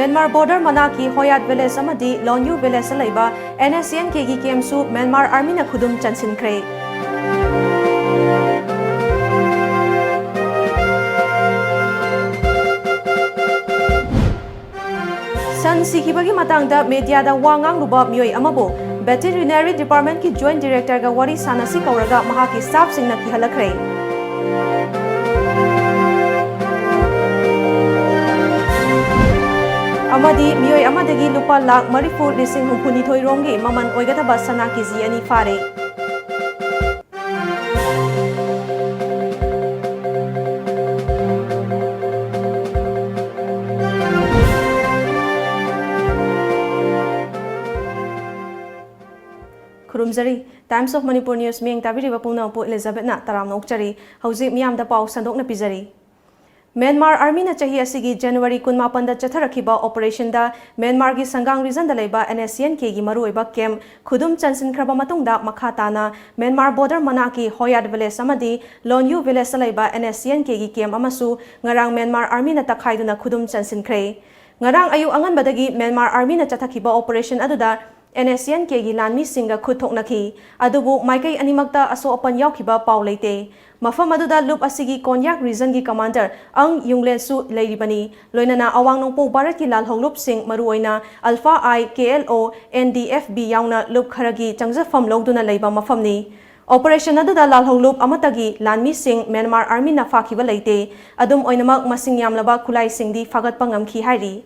Myanmar border manaki Hoyat village amadi Lonyu village laiba NSCN gi camp su Myanmar army na khudum chansinkhre. San sikibagi matangda media da wangang ruba mioi amabo veterinary department ki joint director ga wari sanasi kauraga mahaki staff singna ki halakre. Amadi mioi amadagi lupa lak marifu lising humpuni thoi rongi maman oigataba sana kiji ani fare. Kurumzari Times of Manipur News ming tabiri bapuna po Elizabeth na taram nokchari hauji miyam da pau sandok na pizari. Myanmar Army na chahi asigi January 18 da chatharakiba operation da Myanmar gi Sangang region da laiba NSCN gi maru oiba camp khudum chansin khraba matung da makhatana Myanmar border manaki Hoyat village amadi Lonyu village laiba NSCN gi camp amasu ngarang Myanmar Army na takhaiduna khudum chansin khre. Ngarang ayu angan badagi Myanmar Army na chathakiba operation aduda NSCN gi lanmi singa khuthok nakhi adubu maikai animakta aso opan yaukhiba paw leite mafam aduda loop asigi Konyak region gi commander ang yunglen su leiribani loinana awang nongpo Bharat ki lal honglup sing maruoina Alpha I KLO NDFB yauna loop kharagi changjafam logduna leiba mafamni operation aduda lal honglup amatagi lanmi sing Myanmar army na fakhiba leite adum oinamak masing yamlaba khulai singdi fagat pangamkhi hairi.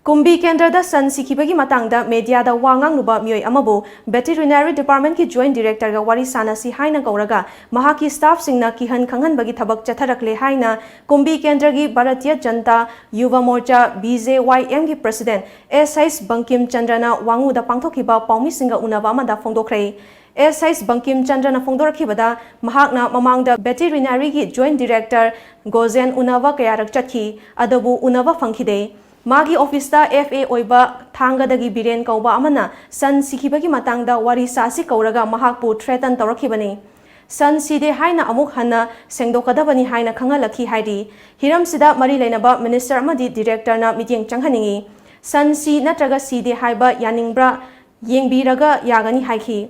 Kumbi Kendra da san sikibagi matangda media da wangang nuba mioi amabu veterinary department ki joint director ga wari sanasi haina gauraga mahaki staff singna kihan khangan bagi thabak chatharakle haina Kumbi Kendra gi Bharatiya Janata Yuva Morcha BJYM gi president S.S. Bankim Chandrana wangu da pangthokiba paumi singa unaba amada phongdokre. S.S. Bankim Chandrana phongdorakhibada mahakna mamangda veterinary gi joint director Gozen unava kayarak chathi adabu unava phangkhide. Magi office da FA oiba thangadagi biren kauba amana san sikibagi matangda wari sasi kauraga mahakpu threaten tawrakhibani san side haina amuk hanna sengdokadabani haina khangalakhi hairi hiram sida mari leinaba minister amadi director na meeting changhaningi san si natraga side haiba yaningbra yengbiraga yagani haikhi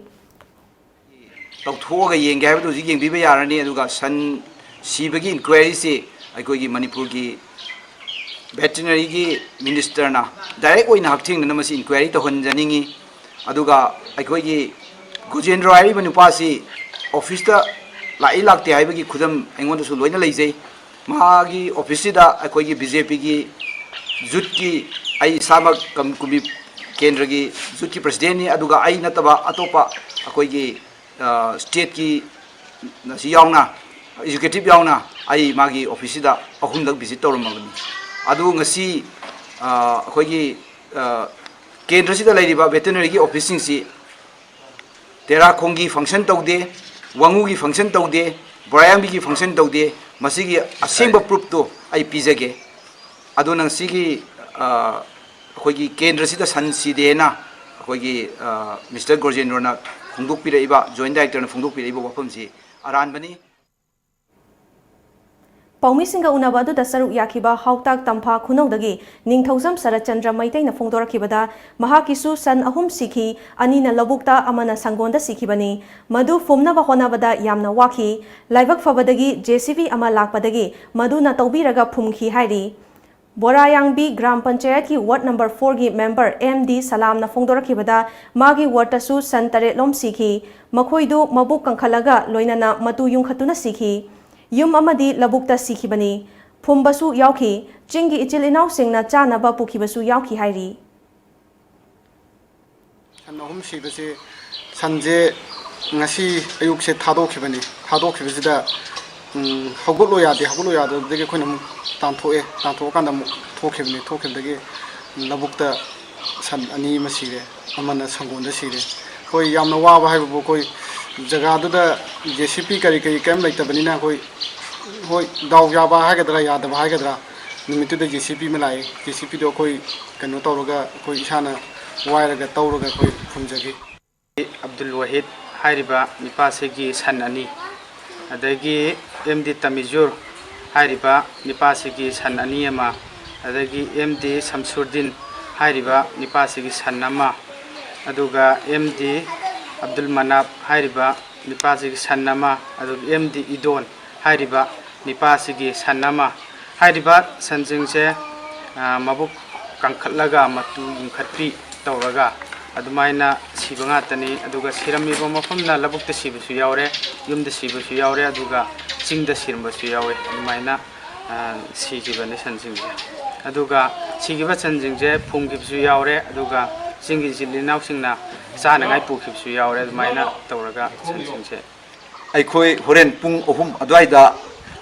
tawthoga yengge haibadu ji yengbiba yarani aduga san sibagi inquiry se aikogi manipur gi veterinary gi minister na direct oina hakthing na masi inquiry to honjaningi aduga aikoi gi Gujendra ai banupa si office ta lai lakte ai bagi khudam engon su loina leijai ma gi office da aikoi gi BJP gi jut ki ai samak kumbi kendra gi jut ki president ni aduga ai nataba atopa aikoi gi state ki nasi yauna executive yauna ai magi office da ahumdak visit tawramagani adu ngasi akhoi kendra sida lairiba veterinary gi office si tera khongi function tawde wangu gi function tawde brayam gi function tawde masigi asengba proof to ai pijage adu nang sigi akhoi kendra sida san sidena akhoi Mr. Gorjendra na phungdok piraiba joint director na phungdok piraiba wafam si aran bani Paumi singa unaba du da saruk yakiba hautak tampa khunodagi ningthozam Sarachandra Maitai na phongdorakibada mahakisu san ahum sikhi ani na labukta amana sangonda sikhibani madu fumnaba honabada yamna waki laibak fabadagi JCB ama lakpadagi madu na tawbiraga phumkhi hairi Borayangbi Gram Panchayat ki ward number 4 gi member MD Salam na phongdorakibada magi ward tasu san tare lom sikhi makhoidu mabuk kangkhalaga loinana matu yungkhatuna sikhi Yum amadi labukta sikhibani phumbasu yauki chingi ichil inaw singna chanaba pukhibasu yauki hairi Anahum sibase sanje ngasi ayuk se thadokibasida hogolo yade dege khona tantho kanda thokibdege labukta san ani masire amana sangonda sire koi yamna waba haibu koi jaga da JCP kari kam laittabani na koi hoi daw yaba hagadra yadaba hagadra nimitu da JCP malai JCP do koi kanu tawroga koi isana wairaga tawroga koi phumjage Abdul Wahid hairiba nipase gi san ani adagi MD Tamizur hairiba nipasigi san aniyama adagi MD Samsurdin hairiba nipasigi san nama aduga MD Abdul Manap hairiba nipasigi san nama aduga MD Idon hairiba nipasigi san nama hairiba sanjingse mabuk kangkhatlaga matu yingkhatpi tawraga adumaina siba ngatani aduga siramiba mafamna labukta sibasu yaure yumda sibasu yaure aduga chingda sirmasu yaure adumaina sigibani sanjingje aduga sigiba sanjingje phumgibsu yaure aduga singi jilinaw singna chana ngai pukibsu yaure adumaina tawraga sanjingje ꯑꯩꯈꯣꯏ ꯍꯣꯔꯦꯟ ꯄꯨꯡ 3 ꯑꯗꯨꯋꯥꯏꯗ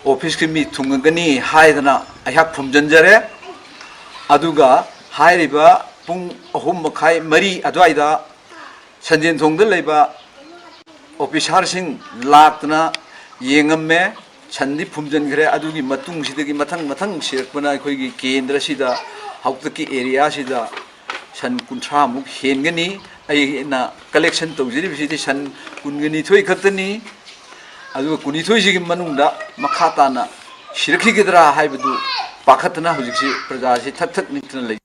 ꯑꯣꯐꯤꯁꯀꯤ ꯃꯤ ꯊꯨꯡꯒꯅꯤ ꯍꯥꯏꯗꯅ ꯑꯩꯍꯥꯛ ꯐꯨꯝꯖꯟꯖꯔꯦ ꯑꯗꯨꯒ ꯍꯥꯏꯔꯤꯕ ꯄꯨꯡ 3:30 ꯑꯗꯨꯋꯥꯏꯗ ꯁꯟꯖꯦꯟꯊꯣꯡꯗ ꯂꯩꯕ ꯑꯣꯐꯤꯁꯥꯔꯁꯤꯡ ꯂꯥꯛꯇꯅ ꯌꯦꯡꯉꯝꯃꯦ ꯁꯟꯗꯤ ꯐꯨꯝꯖꯟꯈ꯭ꯔꯦ ꯑꯗꯨꯒꯤ ꯃꯇꯨꯡꯁꯤꯗꯒꯤ ꯃꯊꯪ ꯁꯤꯔꯛꯄꯅ ꯑꯩꯈꯣꯏꯒꯤ ꯀꯦꯟꯗ꯭ꯔꯁꯤꯗ ꯍꯧꯖꯤꯛꯀꯤ ꯑꯦꯔꯤꯌꯥꯁꯤꯗ ꯁꯟ 30ꯃꯨꯛ ꯍꯦꯟꯒꯅꯤ ꯑꯩꯅ ꯀꯂꯦꯛꯁꯟ ꯇꯧꯖꯔꯤꯕꯁꯤꯗꯤ ꯁꯟ 22 ꯈꯛꯇꯅꯤ ꯑꯗꯨꯒ 22시ꯒꯤ ꯃꯅꯨꯡꯗ ꯃꯈꯥ ꯇꯥꯅ ꯁꯤꯔꯛꯈꯤꯒꯗ꯭ꯔꯥ ꯍꯥꯏꯕꯗꯨ ꯄꯥꯈꯠꯇꯅ ꯍꯧꯖꯤꯛꯁꯤ ꯄ꯭ꯔꯖꯥꯁꯤ ꯊꯛ ꯅꯤꯛꯇꯅ ꯂꯩ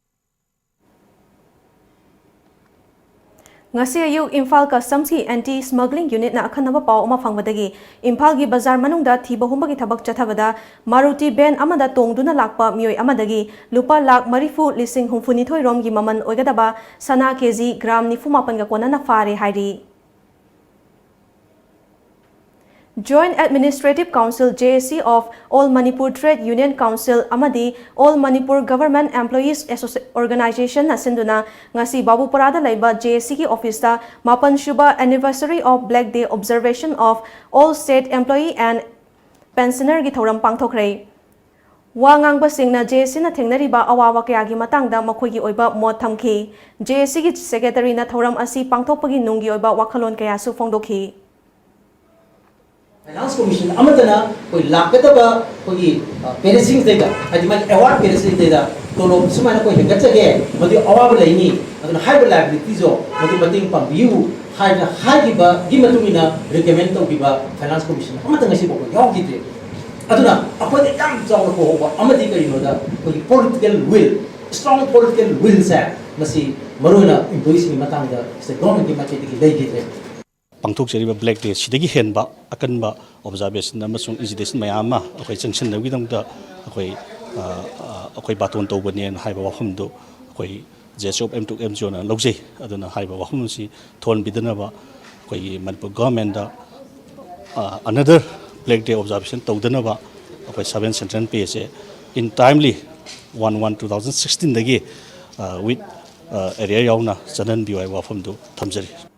ngasi ayuk Imphal Customs ki anti smuggling unit na akhanaba paw ama phangwadagi Imphal gi bazar manungda thiba humbagi thabak chathabada Maruti Ben amada tongduna lakpa mioi amadagi lupa lakh marifu lising humfuni thoi rom gi maman oigadaba sana kg gram nifu mapan ga kona na fare hairi Joint Administrative Council JAC of All Manipur Trade Union Council amadi All Manipur Government Employees Organization na sinduna ngasi Babuparada laiba JAC ki office da mapan shuba anniversary of Black Day observation of all state employee and pensioner gi thoram pangthokre Wangang basingna JAC na thengnariba awawa kaya gi matangda makhoi gi oiba mot thamki JAC gi secretary na thoram asi pangthokpagi nunggi oiba wakhalon kaya su phongdokhi Finance Commission amatana koi lakataba koi perising dega adiman award perising dega tolo sumana koi hengachage modi award laini aduna high liability zo modi mating pambiu high ba gimatumina recommend to giba Finance Commission amatanga si boko yawgite aduna apode yam jaw ko ho amati kari no da koi political will strong political will sa masi maruna employees ni matanga se government ki machete ki leigite Pangthokjariba Black Day sidagi henba akanba observation amasung incident mayama akhoi junction nagidamda akhoi baton tobane haiba wafamdo akhoi JSOP M2M zone logje aduna haiba wafamsi thon bidanaba akhoi Manipur government da another Black Day observation tawdanaba akhoi 7 central page in timely 1/1/2016 dagi with area yauna chanan biwai wafamdo thamjari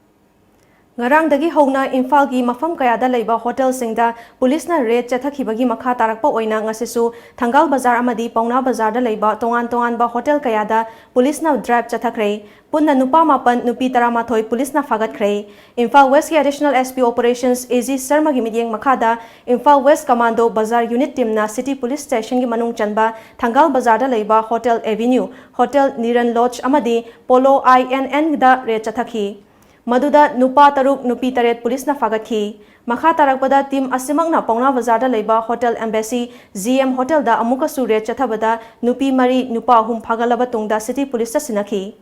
Ngarang dagi hona Imphal gi mafam kaya da leiba hotel singda police na raid chathakibagi makha tarakpa oina ngasisu Thangal Bazar amadi Pauna Bazar da leiba tongan ba hotel kaya da police na drive chathakre punna nupa mapan nupi tarama thoi police na fagat kre Imphal West ki additional SP operations AZ Sharma gi midyeng makha da Imphal West Commando Bazar unit team na city police station gi manung chanba Thangal Bazar da leiba hotel avenue hotel Niran Lodge amadi Polo INN da raid chathaki Maduda nupa taruk nupi taret police na fagatki makha tarakpada team asimangna Pauna Bazar da leiba hotel embassy ZM hotel da amuka sure chathabada nupi mari nupa hum phagalaba tungda city police ta sinaki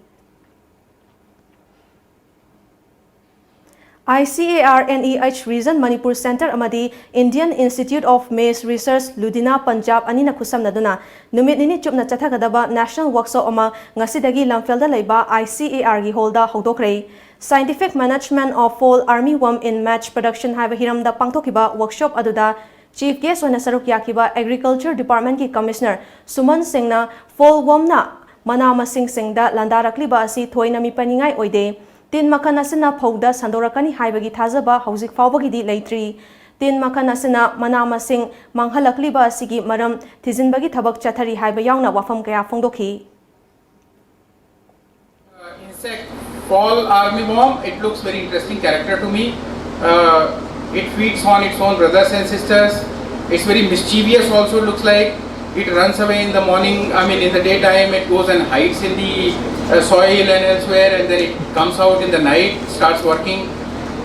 ICARNEH Region Manipur Center amadi Indian Institute of Maize Research Ludhiana Punjab anina khusam naduna numit nini chupna chathagadaba national workshop ama ngasidagi lamfelda leiba ICAR gi holda hodokre Scientific Management of Fall Army Worm in Match Production haiba hiramda pangthokiba workshop aduda Chief Guest oina saruk yakiba Agriculture Department ki Commissioner Suman Singh na fall worm na mana masing singda landarakliba asi thoina mi paningai oide tin makhan asina phauda sandorakani haibagi thajaba hauzik faubagi di leitri tin makhan asina mana masing manghalakliba asigi maram thijinbagi thabak chathari haiba yauna wafam kaya phongdokhi Insect fall army worm, it looks very interesting character to me. It feeds on its own brothers and sisters. It's very mischievous also looks like. It runs away in the morning, I mean in the daytime it goes and hides in the soil and elsewhere, and then it comes out in the night, starts working.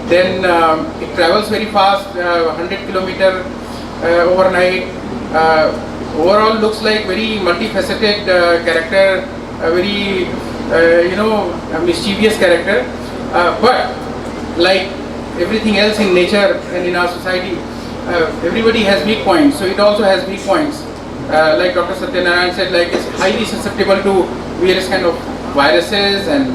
Then it travels very fast, 100 kilometers overnight. overall looks like very multifaceted character, a very a mischievous character, but like everything else in nature and in our society, everybody has weak points, so it also has weak points. Like Dr. Satyanarayan said, like it's highly susceptible to various kind of viruses and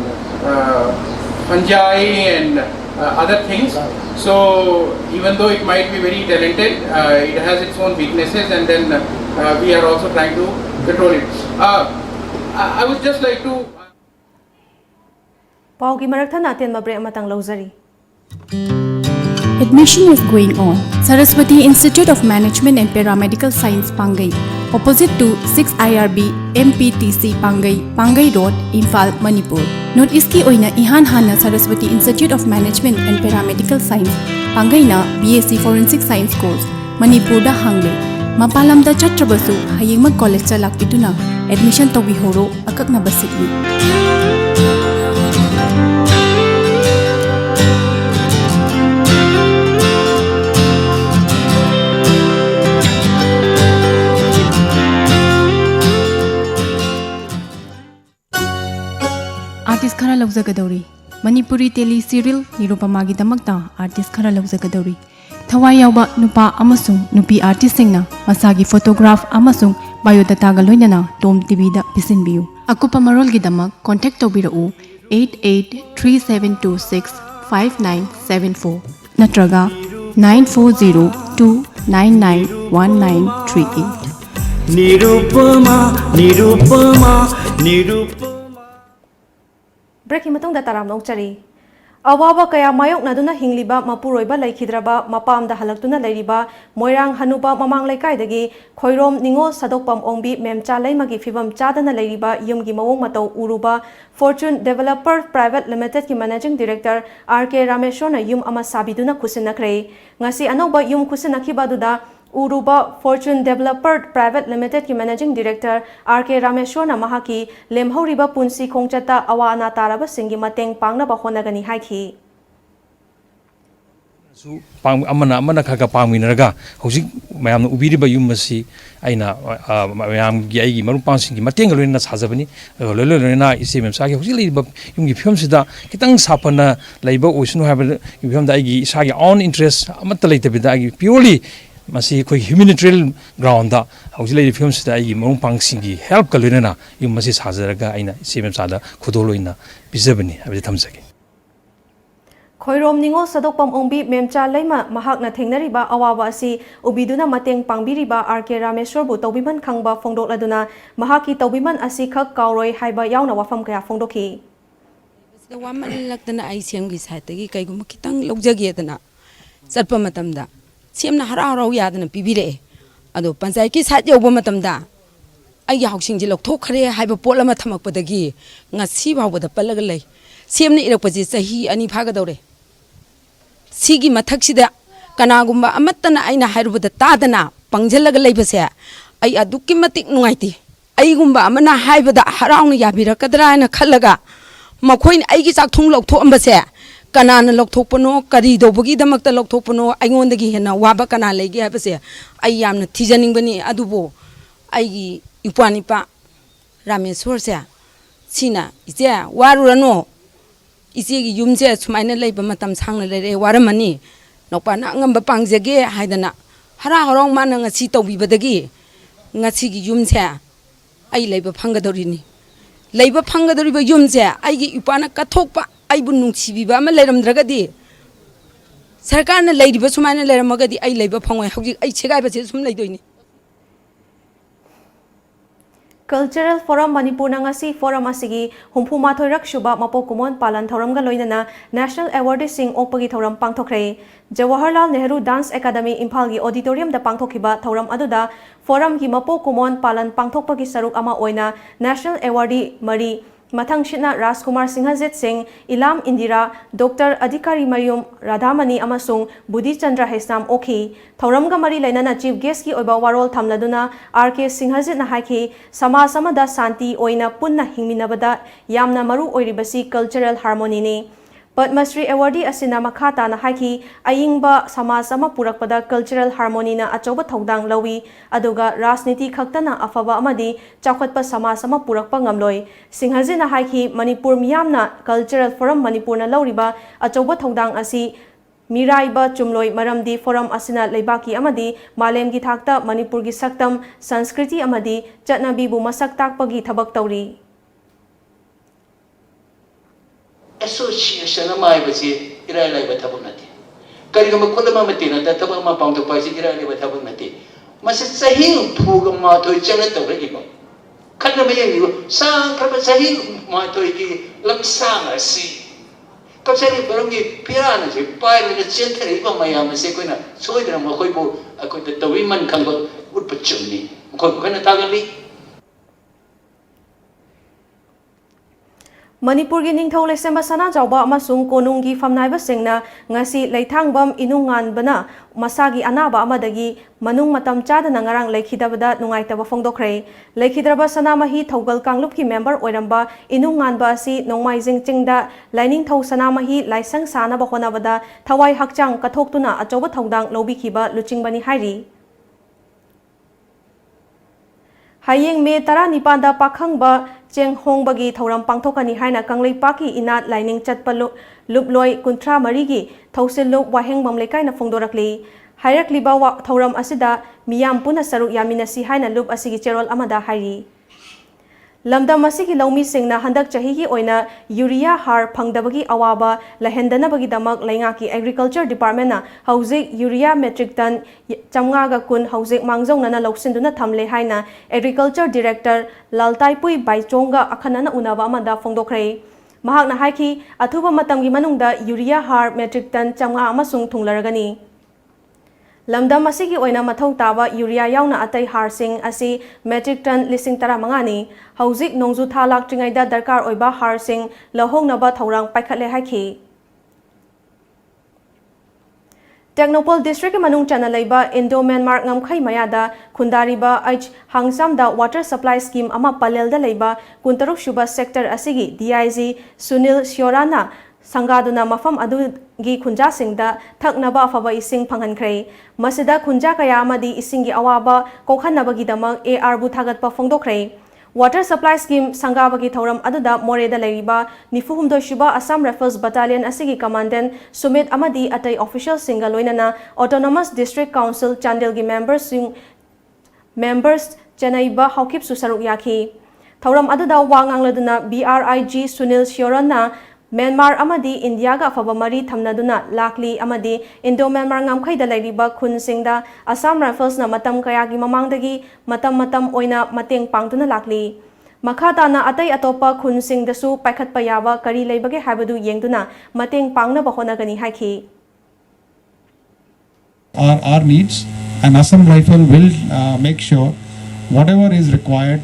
fungi and other things. So even though it might be very talented, it has its own weaknesses, and then we are also trying to control it. I would just like to. Paugi maraktana ten mabre amatang lauzari. Admission is going on. Saraswati Institute of Management and Paramedical Science, Pangai, opposite to 6 IRB MPTC Pangai, Pangai Road, Imphal, Manipur. North East ki oina ihan hana Saraswati Institute of Management and Paramedical Science, Pangai na BSc Forensic Science course, Manipur da hangle. Mapalam da chatrabasu hayeng mag college cha lakituna admission tobi horo akak na basitni. Artist khara lawzagadori. Manipuri tele serial Nirupamagi damakta artist khara lawzagadori. Thawai yawba nupa amasung nupi artist singna masagi photograph amasung biodata ga loinana Tom TV da pisinbiu. Akupa marol gi damak contact tobirau 8837265974 natraga 9402991938. Nirupama. Breaking matong da taram nong chari. Awaba kaya mayok na duna hingliba mapuroiba laikhidraba mapam da halaktuna lairiba moirang hanuba mamang laikai dagi khoirom ningo sadokpam ongbi memcha laimagi fibam chadana lairiba yumgi mawong matau uruba Fortune Developer Private Limited ki Managing Director RK Rameshona yum ama sabiduna kusinakre ngasi anoba yum kusinakhiba duda Uruba Fortune Developer Private Limited ki Managing Director RK Rameshwana mahaki lemhoriba punsi khongchata awana taraba singi mateng pangna ba honagani haiki su pang amana khaga pangminaraga hojik mayam ubiriba yumasi aina mayam gi aigi maru pangsingi mateng loina sajabani loina isemem sagi hojik leiba yumgi film sida kitang sapana leiba oisnu haba film da aigi sagi own interest amata leitabida aigi purely masi koi humanitarian ground da hojilai film sida ai mong pangsingi help ka loina yum masi sajaraga aina semem sada khudoloina bizabani abi thamsagi Khoirom ningo sadokpam ongbi memcha laima mahakna thengnariba awawa asi ubiduna mateng pangbiriba RK Rameshwar bu tawbiman khangba fongdokladuna mahaki tawbiman asi khak kauroi haiba yauna wafam kaya fongdoki waman laktana ai semgi saitagi kaigum kitang logjagi etana satpa matamda Siamna harau yadana pibire ado panchai ki sat yoba matamda ai yausingji lokthokkhare haiba polama thamakpadagi ngasi bawbada palaga lei siamna irakpaji chahi ani phagadore sigi mathaksida kanagumba amattana aina hairubada tadana pangjalaga leibase ai adukki matik nungaiti aigumba amana haibada harauna yabirakadra na khallaga makhoin aigi chakthung lokthokambase Kanana lokthokpano kari dobagi damakta lokthokpano aingondagi hena waba kana legi habase ai yamna thijaningbani adubo aigi ipanipa Rameshwar se sina ise warurano isegi yumje sumaina leiba matam sangna lere waramani nokpana ngamba pangjage haidana hara horong mana ngasi tobibadagi ngasi gi yumse ai leiba phangadorini leiba phangadoriba yumse aigi ipana kathokpa aibu nungsibiba ama leiramdragadi sarkarna leiriba sumaina leiramagadi ai leiba phangoi hauji ai chegaiba che sum leidoini Cultural Forum Manipur nangasi forum asigi humphuma thoirak shuba mapokumon palan thoramga loinana National Award sing opagi thoram pangthokre Jawaharlal Nehru Dance Academy Imphal gi auditorium da pangthokhiba thoram aduda forum gi mapokumon palan pangthokpagi saruk ama oina National Award mari Mathang Shina Rajkumar Singhajit Singh, Ilam Indira, Dr. Adhikari Mayum Radhamani Amasung, Budi Chandra Hesnam Oki, Thauramga Mari Lainana Chief Guest ki Oiba Warol Thamladuna, RK Singhajit Nahaki, Sama Samada Santi Oina Punna Hingminabada, Yamna Maru Oiribasi Cultural Harmony ni. Padmasri Awardee asina makha tana haiki ayingba samaj ama purakpada cultural harmony na achoba thodang lawi aduga rajniti khaktana afaba amadi chakhatpa samaj ama purakpa ngamloi singhajina haiki Manipur miyamna cultural forum Manipur na lawriba achoba thodang asi Miraiba chumloi maramdi forum asina leibaki amadi malemgi thakta Manipur gi saktam Sanskriti amadi chatnabi bu masak takpagi thabak tawri association amai basi irai lai bathabak nati kari ga makhodama mati na tathabak ma pangtok pai si irai lai bathabak nati masa sahi thuga ma thoi chana tawra iba khanna me yangi sang khaba sahi ma thoi ki lamsang asi kapsari barangi pirana je pai le chenthari iba mayam se koina soidra ma khoi bo akoi ta tawi man khangba utpachumni khoi khana tagali Manipur gi ningthau lesemba sana jawba amasung konunggi famnaiba singna ngasi leithangbam inungan bana masagi anaba amadagi manung matam chadana ngarang leikhidabada nungaitaba fongdokre leikhidraba sanamahi thogal kanglupki member oiramba inungan ba asi nongmaijing chingda lainingthau sanamahi laisang sanaba honabada thawai hakchang kathoktuna achoba thodang lobikhiba luchingbani hairi Hayeng me tara nipanda pakhangba cheng hongbagi thoram pangthokani haina kanglei paki inat lining chatpalu luploi kuntra marigi thausil lup waheng mamlekai na fongdorakli hairakliba wa thoram asida miyam puna saruk yaminasi haina lup asigi cherol amada hairi lamdam asigi laumi singna handak chahi gi oina urea har phangdabagi awaba lahendanabagi damak laingaki agriculture department na hauzik urea metric ton chamnga ga kun hauzik mangjong na loksinduna thamle haina agriculture director laltaipui baichonga akhanana unaba amada fongdokre mahakna haiki athuba matamgi manungda urea har metric ton chamnga amasung thunglaragani Lamdam asigi oina mathau taba urea yauna atai harsing asi metric ton lising tara mangani hauzik nongju thalak tringaida darkar oiba harsing lohongnaba thorang paikhatle haiki Technopol district manung chana leiba Indo Myanmar ngamkhai mayada khundariba H hangsamda water supply scheme ama palelda leiba kuntaruk shuba sector asigi DIG Sunil Shiorana Sangaduna mafam adugi khunja singda thaknaba afaba ising phanghankhre masida khunja kaya amadi isingi awaba kokhanabagi damak AR bu thagatpa fongdokre water supply scheme sangabagi thoram aduda moreda leiriba nifuhumdo shuba Assam Rifles Battalion asigi commandant Sumit amadi atai official singa loinana autonomous district council Chandel gi members Chenaiba haukip susaruk yaki thoram aduda wangangladuna BRIG Sunil Shiorana Myanmar amadi India ga afaba mari thamnaduna lakli amadi Indo Myanmar ngamkhaida leiriba khun singda Assam Rifles na matam kayagi mamangdagi matam oina mateng pangtuna lakli makhata atai atopa khun singdasu paikhatpa yaba kari leibage habadu yengduna mateng pangna bahonagani haiki our needs and Assam Rifle will make sure whatever is required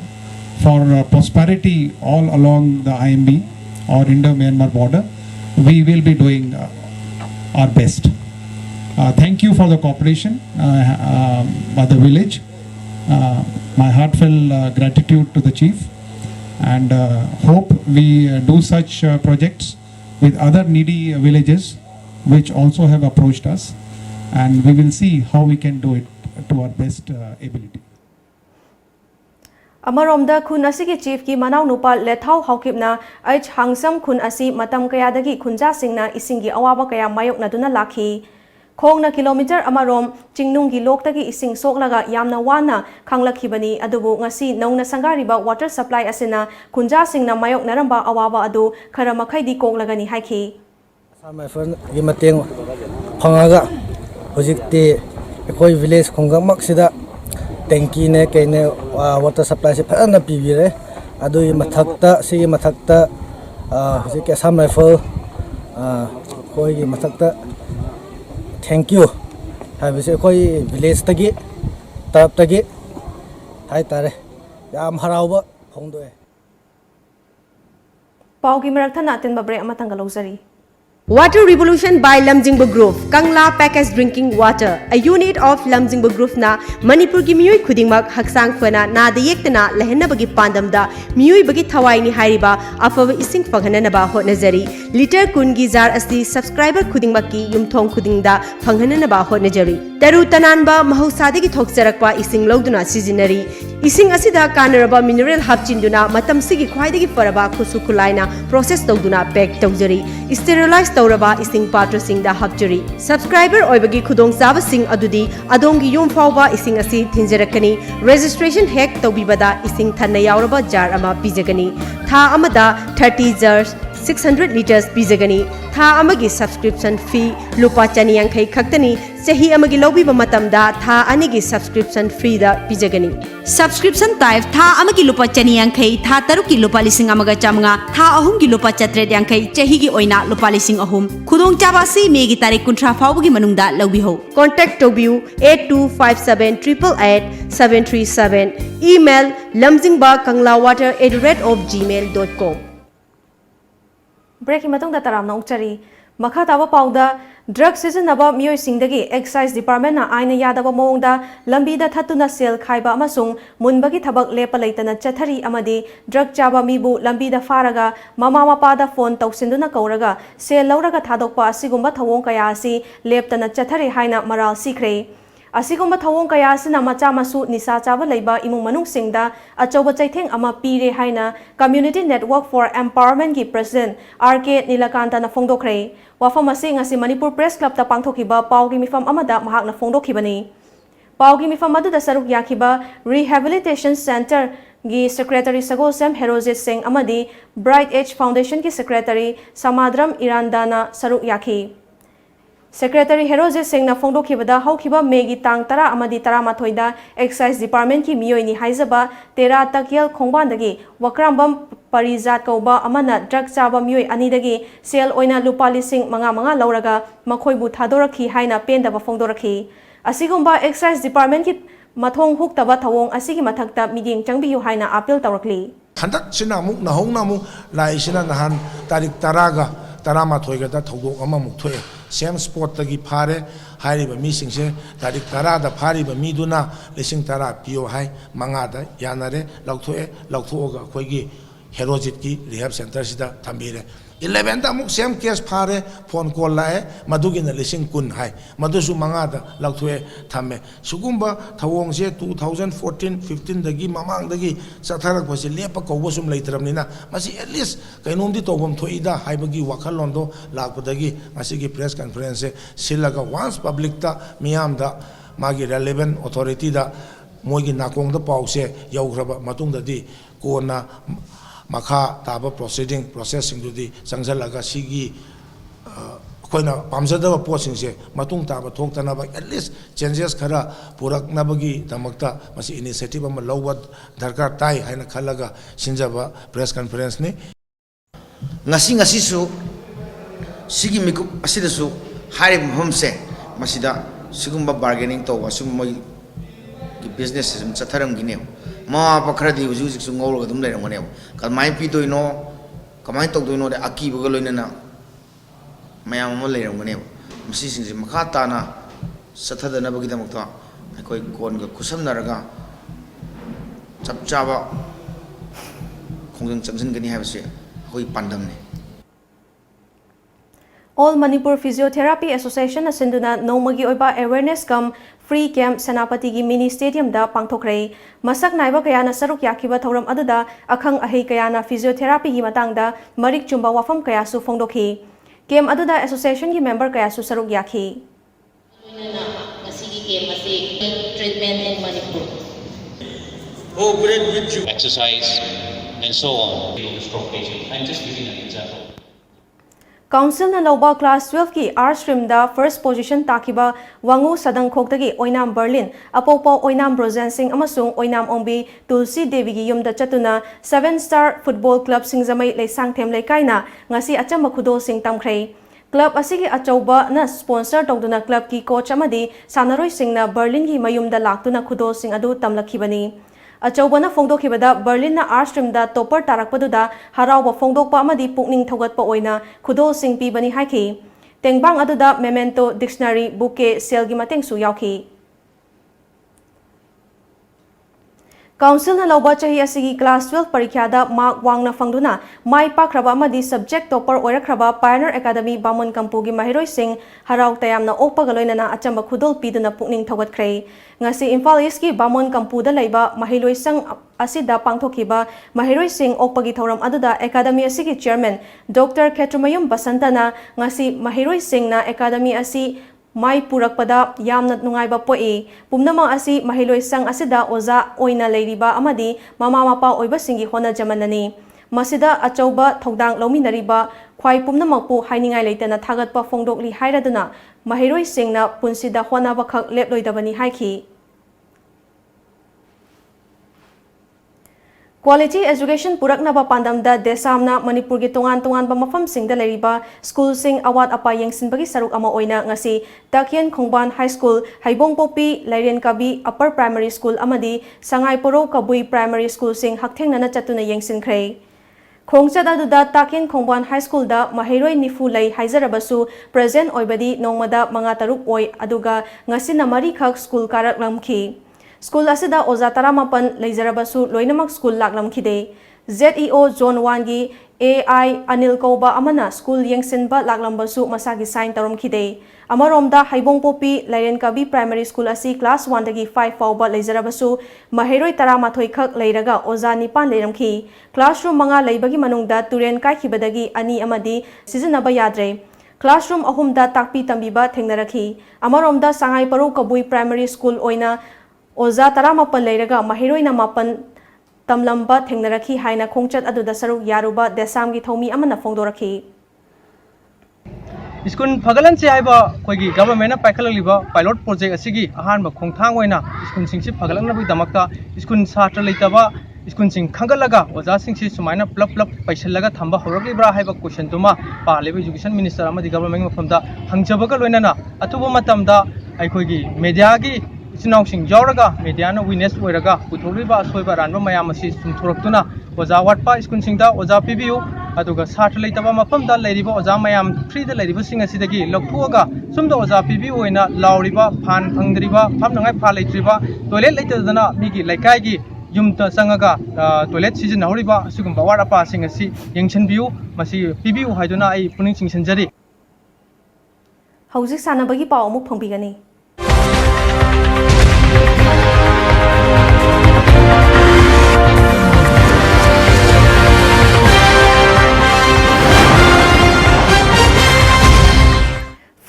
for prosperity all along the IMB or Indo-Myanmar border, we will be doing our best. Thank you for the cooperation by the village. My heartfelt gratitude to the chief, and hope we do such projects with other needy villages which also have approached us, and we will see how we can do it to our best ability. Amaromda khun asigi chief ki manau nupa lethau haukipna H hangsam khun asi matam kayadagi khunja singna isingi awaba kaya mayok naduna lakhi khongna kilometer amarom chingnungi loktagi ising soklaga yamna wana khanglakhibani adubu ngasi nongna sangariba water supply asina khunja singna mayok naramba awaba adu khara makhaidi koklagani haiki Assam Rifle gi mateng phangaga hojikti ekoi village khonggamak sida tanki ne kene water supply se phana pibire adu mathakta sigi mathakta hojik Assam Rifle koi gi mathakta thank you habise koi village tagi tarap tagi hai tare yam harauba phongdoe Paugi marakthana atenba break amatanga lozari Water Revolution by Lamjingba Group, Kangla Packaged Drinking Water, a unit of Lamjingba Group na Manipur ki miyoi khudingmak haksang fana na da yektana lehenna bagi pandam da miyoi bagi thawai ni hairiba afaba ising phanghana ba hotnajari liter kun gi jar asi subscriber khudingmak ki yumthong khudingda phanghana ba hotnajari taru tananba mahausadagi thokjarakpa ising logduna sijinari ising asida kanaraba mineral hapchinduna matam sigi khwaidagi faraba khusu khulaina process tawduna pack tawjari sterilize तौरबा इसिंग पात्र सिंग दा हपजरी subscriber ओइबगी खुदोंग जाबा सिंग अदुदी अदोंगी yum फावबा इसिंग असि थिंजरकनी registration हेक तौबिबदा इसिंग थन्ना यावरबा jar अमा पिजगनी था अमदा 30 जर्स 600 liters पिजगनी था अमगी subscription फी लुपा चनियांखै खक्तनी सही अमगी लौबिबा मतमदा था अनिगी subscription free दा पिजगनी सब्सक्रिप्शन टाइप था अमगी लुपा चनियांखै था तरुकी लुपा लिसिंग अमगा चामंगा था अहुमगी लुपा चत्रेद यांखै चहीगी ओइना लुपा लिसिंग अहुम खुदोंग चाबासी मेगी तारीख 19 फावबगी मनुंगदा लौबिहो कांटेक्ट तौबिउ 8257888737 ईमेल lamjingbakanglawwater@gmail.com ब्रेक की मतंग दा तराम नौचरी मखा ताबा पाउदा ड्रग सिजनबा मियोय सिंगदगी एक्साइज डिपार्टमेंट ना आइन यादबा मोंगदा लंबीदा थतुना सेल खाइबा अमसुंग मुनबगी थबक लेप लैतना चथरी अमदी ड्रग चाबा मीबु लंबीदा फारगा ममा मपादा फोन तौसिंदुना कौरगा सेल लौरगा थादोकपा असिगुंबा थवोंग कया असि लेपतना चथरी हाइना मराल सिखरे असिगुंबा थवोंग कया सिना मचा मसु निसा चाबा लैबा इमुंग मनुंग सिंगदा अचौबा चैथेंग अमा पीरे हाइना कम्युनिटी नेटवर्क फॉर एम्पावरमेंट की प्रेसिडेंट आरके नीलकांता ना फोंदोखरे वाफम असि ngasi मणिपुर प्रेस क्लब ता पांगथोखिबा पाउगी मिफम अमदा महाकना फोंदोखिबनी पाउगी मिफम अदुदा सरुक याखिबा रिहेबिलिटेशन सेंटर गी सेक्रेटरी सगोसम हेरोजित सिंह अमदी ब्राइट एज फाउंडेशन की सेक्रेटरी समाद्रम इरानदाना सरुक याखी सेक्रेटरी हेरोजित सिंह ना फोंदोखिबदा हौखिबा मेगी तांग तरा अमदी तरा माथोइदा एक्साइज डिपार्टमेंट की मियोइनी हाइजबा तेरा तकियल खोंगबानदगी वक्रामबम परिजात कौबा अमना ड्रग चाबा मियोइ अनिदगी सेल ओइना लुपा लिसिंग मंगा मंगा लौरगा मखोइबु थादोरखी हाइना पेंदबा फोंदोरखी असिगुंबा एक्साइज डिपार्टमेंट की मथोंग हुक्तबा थवोंग असिगी मथक्ता मिदिंग चंगबियु हाइना अपील तौरकली हंदक सिना मुक नहौना मुक लाइसिना नहान तारीख तरागा तरामाथोइगदा थौदोक अममुक थोए सेम स्पॉट तगी फारे हारिबा मीसिंगसे तारीख तरादा फारिबा मीदुना लिसिंग तरा पियो हाय मंगादा यानारे लौथोए लौथोगा अखोइगी हेरोजित की रिहैब सेंटर सिदा थंबीरे 11 दा मुक सेम केस फारे फोन कॉल लाए मधुगिना लिसिंग कुन हाय मधुसु मंगादा लौथोए थमे सुगुंबा थवोंग से 2014-15 दगी ममांग दगी सथरक बसे लेप कौबसुम लेतरमनिना मसी एटलीस्ट कैनोमदी तोबम थोइदा हाइबगी वखलोंदो लापदगी मसीगी प्रेस कॉन्फ्रेंस से सिलगा वांस पब्लिक ता मियामदा मागी रेलेवेंट अथॉरिटी दा मोगी नाकोंग दा पाउसे यौग्रबा मतुंगददी कोना मखा ताबा प्रोसेसिंग दुदी संगजलगा सिगी अखोइना पामजदबा पोसिंगसे मतुंग ताबा थोक्तनाबा एटलीस्ट चेंजेस खरा पुरकनाबगी दमकता मसी इनिशिएटिव अमा लौबा दरकार ताई हाइना खलगा सिंजबा प्रेस कॉन्फ्रेंस ने ngasi sigi miku asidasu harim homse masida sigumba bargaining to wasum moi business system chatharam gine ma pakhradi ujuk su ngol dum le ngone kamai pi doino kamai tok doino de aki buga loina na mayam mo le ngone masi sing makha ta na sathadana bagi damakta koi kon ga kusam naraga chapchaba khongjang chamjin gani habse hoi pandam ne All Manipur Physiotherapy Association asinduna nomagi oiba awareness kam free camp Senapati gi mini stadium da pangthokrai masak naiba kayana saruk yakiba thoram aduda akhang ahei kayana physiotherapy gi matangda marik chumba wafam kaya su phongdokhi camp aduda association gi member kaya su saruk yakhi ngasigi camp ase treatment in Manipur cooperate with you exercise and so on stroke patient I'm just giving an example Council na loba class 12 ki R stream da first position takiba wangu sadang khoktagi oinam Berlin apopo oinam Rosen Singh amasung oinam Ongbi Tulsi Devi gi yumda chatuna 7-star football club Singzamai leisang them leikaina ngasi achamba khudo sing tamkhrei club asigi achauba na sponsor tawduna club ki coach amadi sanaroi singna Berlin gi mayumda laktuna khudo sing adu tamlakhibani Achobana Fongdokibada, Berlin Art Stream da Topper Tarakpaduda, Harauba Fongdokpa Amadi Pukning Togatpa Oina, Kudo Sing Pi Bani Haiki. Tengbang Aduda Memento Dictionary Buke Selgi Mateng Su Yauki. Council na lauba chahi asigi class 12 parikyada mark wangna fangduna mai pakraba amadi subject topper oirakraba Pioneer Academy Bamon Kampugi Mahiroi Singh harau tayamna okpagaloinana achamba khudol piduna pukning thogatkhre ngasi Imphal East ki Bamon Kampuda leiba Mahiloi Sang asida pangthokiba Mahiroi Singh okpagi thoram aduda Academy asigi chairman Dr. Ketrumayum Basantana ngasi Mahiroi Singh na Academy asi Mai purakpada yamna nungaiba poi pumnama asi Mahiloi Sang asida oza oina leiriba amadi mama mapa oiba singi hona jamanani masida achauba thodang lominariba khwai pumnamakpu hainingai leitana thagatpa fongdokli hairaduna Mahiloi Singna punsida hona bakhak leploidabani haiki Quality education puraknaba pandamda desamna Manipur gi tongan ba mafam singda leriba school sing awat apa yengsinbagi saruk ama oina ngasi Takien Khongban High School Haibong Popi Lairen Kabi Upper Primary School amadi Sangai Poro Kabui Primary School sing hakthengna chatuna yengsinkhre Khongchat aduda Takien Khongban High School da Mahiroi nifu lei haizarabasu present oibadi nongmada manga taruk oi aduga ngasi namari khak school karak lamki School asida oza taramapan leizarabasu loinamak school laklamkhide ZEO Zone 1 gi AI Anil Kauba amana school yengsinba laklambasu masagi sign taromkhide amaromda Haibong Popi Lairen Kabi Primary School asi class 1 dagi 5 fauba leizarabasu Mahiroi taramathoi khak leiraga oza nipan leiramkhi classroom manga leibagi manungda turen kaikhibadagi ani amadi sizinaba yadre classroom ahumda takpi tambiba thengnarakhi amaromda Sangai Paro Kabui Primary School oina Oza taramapan leiraga Mahiroi na mapan tamlamba thengnarakhi haina khongchat aduda saruk yaruba desam gi thomi amana fongdorakhi Iskun phagalan se aiba koigi government na paikhalaliba pilot project asigi ahan ba khongthang oina iskun singsi phagalan na bi damakta iskun satra leitaba iskun sing khangalaga oja singsi sumaina plap paisallaga thamba horaklibra haiba question tuma pa lebe education minister amadi government mafamda hangjabaga loinana atuba matamda aikoigi media gi Sinau sing jauraga mediana witness oiraga putholiba soiba ranba mayam asi sumthoraktuna oja watpa iskun singda oja pibiu aduga sat leitaba mafamda leiriba oja mayam free da leiriba sing asidagi lokhuaga sumda oja pibiu oina lauriba phan phangdriba phamnangai pha leitriba toilet leitadana migi laikai gi yumta sangaga toilet season horiba sigumba warapa sing asi yengchanbiu masi pibiu haiduna ai puning singsanjari Hauzik sanabagi paw amuk phongbigani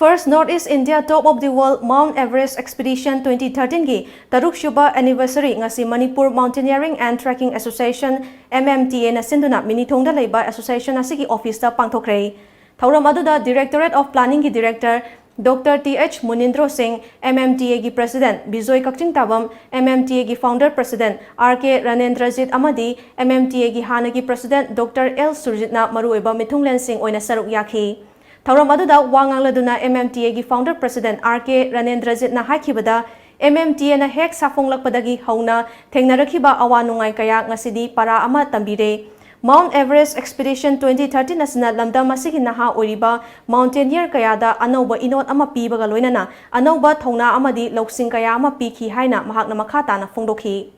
First Northeast India Top of the World Mount Everest Expedition 2013 gi Taruk Shuba Anniversary ngasi Manipur Mountaineering and Trekking Association MMTA na sinduna minithongda leiba association asigi office ta pangthokre Thauram aduda Directorate of Planning gi Director Dr. T.H. Munindro Singh, MMTA gi President, Bijoy Kakching Tabam, MMTA gi Founder President, R.K. Ranendrajit Amadi, MMTA gi Hanagi President, Dr. L. Surjitna Marueba Mithunglen Singh oina saruk yakhi. Thauram aduda wangangladuna MMTA gi Founder President, R.K. Ranendrajit na haikibada, MMTA na hek safonglakpadagi hauna thengnarakhiba awa nungai kaya ngasidi para ama tambire. Mount Everest Expedition 2013 asina lamdam asigi naha oiriba mountaineer kayada anauba inot ama pibaga loinana anauba thongna amadi loksing kaya ama pikhi haina mahakna makhata na fongdokhi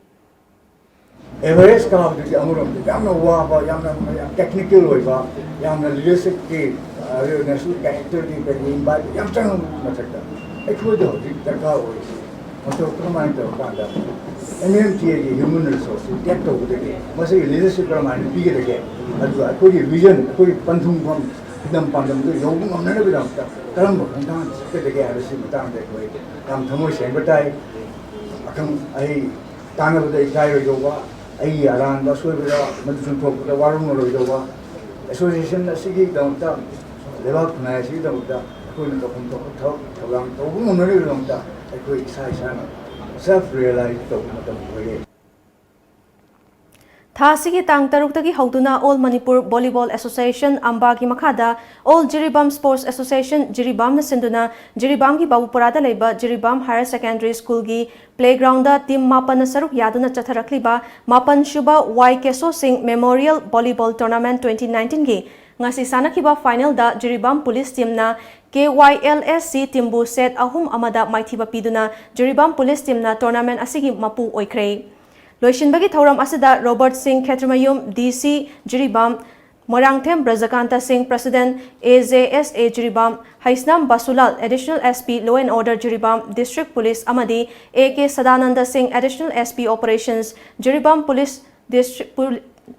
Everest ka de amuram de yamna waba yamna technical oiba yamna leadership ki national character di bein ba yamchang mathakta ekho do darka oi mato pramani to kanda MMTA ki human resource get to the mase leadership pramani pige de adu akoi vision akoi panthum from dam pandam de yong amna ne bidam taram bo tan ke de ge arisi tam de koi kam thamoi seng batai akam ai tana de kai ro ba ai aran ba soi bida madun thok da warum ro ba association asigi dam ta develop na asigi dam ta akoi ne to thok tholam to bu ne ro ta akoi sai sai self-realized to matam hoye Thasigi tang taruktagi hauduna All Manipur Volleyball Association ambagi makhada All Jiribam Sports Association Jiribam na sinduna Jiribam gi Babupurada leiba Jiribam Higher Secondary School gi playground da team mapan na saruk yaduna chatharakliba mapan shuba Y Keso Singh Memorial Volleyball Tournament 2019 gi ngasi sanakiba final da Jiribam Police Team na KYLSC Timbu set ahum amada maithiba piduna Jiribam Police Team na tournament asigi mapu oikrei Loishinbagi Thauram Asida Robert Singh Khetramayum DC Jiribam Morangthem Brajakanta Singh President AJSA Jiribam Haisnam Basulal Additional SP Law and Order Jiribam District Police Amadi AK Sadananda Singh Additional SP Operations Jiribam Police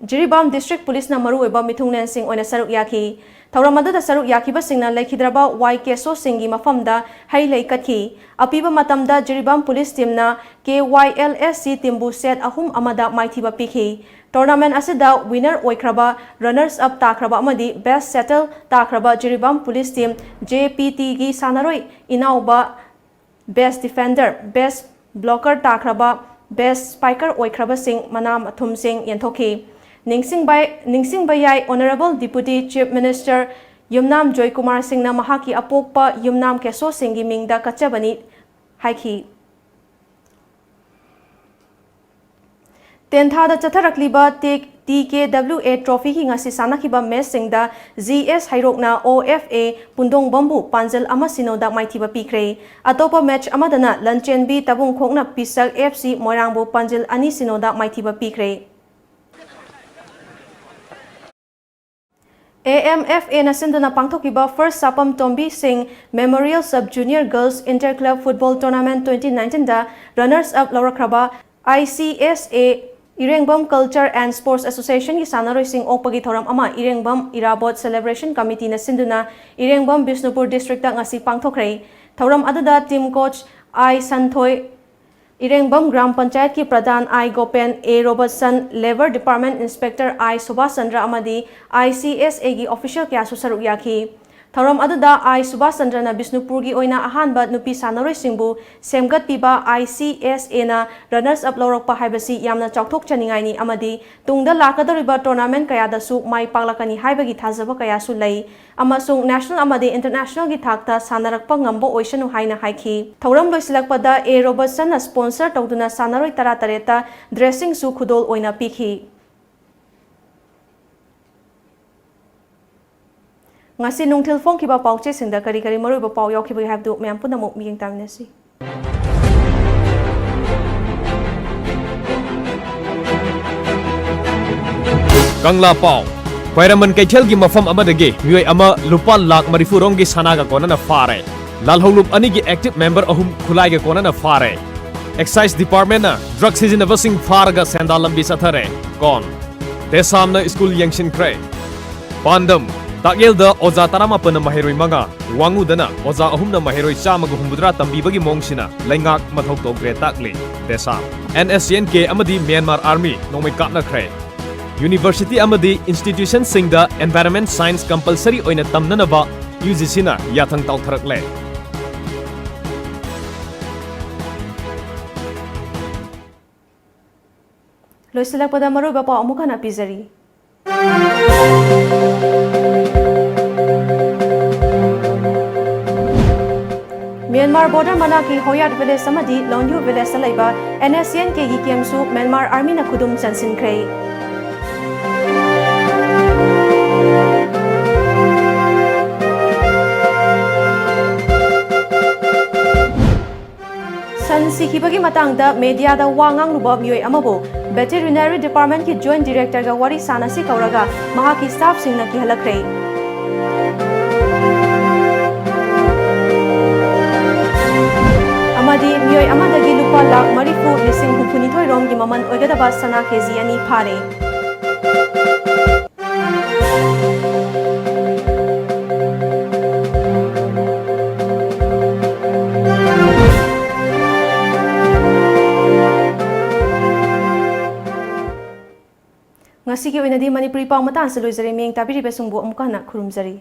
Jiribam District Police na maru eba Mithungnen Singh oina saruk yaki Thauramada da saruk yakiba singna lekhidraba YK So Singhi mafamda hai leikatki apiba matamda Jiribam Police Team na KYLSC Timbu set ahum amada maithiba pikhi tournament asida winner oikraba runners up takraba amadi best settle takraba Jiribam Police Team JPT gi sanaroi inauba best defender best blocker takraba best spiker oikraba sing manam athum sing yenthoki Ningsing Bayai Honorable Deputy Chief Minister Yumnam Joy Kumar Singh na mahaki apokpa Yumnam Keso Singhi mingda kachabani haiki. Tenthada chatharakliba TKWA Trophy ki ngasi sanakiba mes singda ZS Hairokna OFA Pundong Bambu Panjal ama sinoda maithiba pikre. Atopa match amadana Lanchenbi Tabung Khokna Pisak FC Moirangbu Panjal ani sinoda maithiba pikre. AMFA na sinduna pangthokiba First Sapam Tombi Singh Memorial Sub Junior Girls Interclub Football Tournament 2019 da runners up Laurakraba ICSA Irengbam Culture and Sports Association ki sanaroi sing okpagi thoram ama Irengbam Irabot Celebration Committee na sinduna Irengbam Bisnupur District da ngasi pangthokre thoram adada team coach I Santhoi Irengbam Gram Panchayat ki Pradhan I Gopen A Robertson Labor Department Inspector I Subhash Chandra Amadi ICSA gi official kya su saruk yaki Thoram aduda I Subhash Chandra na Bisnupur gi oina ahanba nupi sanaroi singbu semgat piba ICSA na runners up lorokpa haibasi yamna chawthok chaningai ni amadi tungda lakadariba tournament kaya da su mai paklakani haibagi thajaba kaya su lei amasung national amadi international gi thakta sanarakpa ngambo oisanu haina haiki thoram loisilakpada A Robertson na sponsor tawduna sanaroi tara tareta dressing su khudol oina pikhi ngasi nungthil phong kiba pauche singda kari maroi ba pau yaw kiba habdu myam punamuk miyeng tamnesi Kangla Pau Pairaman Kaichel gi mafam amadagi mioi ama lupa lak marifurong gi sanaga konana fare lalholup ani gi active member ahum khulai ga konana fare Excise Department na drug seasonabasing farga sandalam bi sathare kon tesamna school yangshin kre pandam Takyel da oza tarama pana mahiroi manga wangu dana oza ahumna mahiroi chama gu humbudra tambi bagi mongsina laingak mathok to gre takli desa NSCNK amadi Myanmar Army nongmai kapna khre University amadi institution singda environment science compulsory oina tamnana ba UGC na yathang taw tharakle loisilak pada maroi ba pau amukana pizari Myanmar border manaki Hoyat village samadi Longyu village salaiba NSCN ke gi kemsu Myanmar army na khudum chansin khrei san sikhibagi matangda media da wangang luba mioi amabo veterinary department ki joint director ga wari sanasi kauraga mahaki staff singna ki halakhrei amadi mioi amadagi lupa lak marifu lising hupunithoi rom gi maman oigadaba sana kg ani phare ngasi ki oinadi Manipuri pau matan saloi jare meng tabiri besungbu amukana khurumjari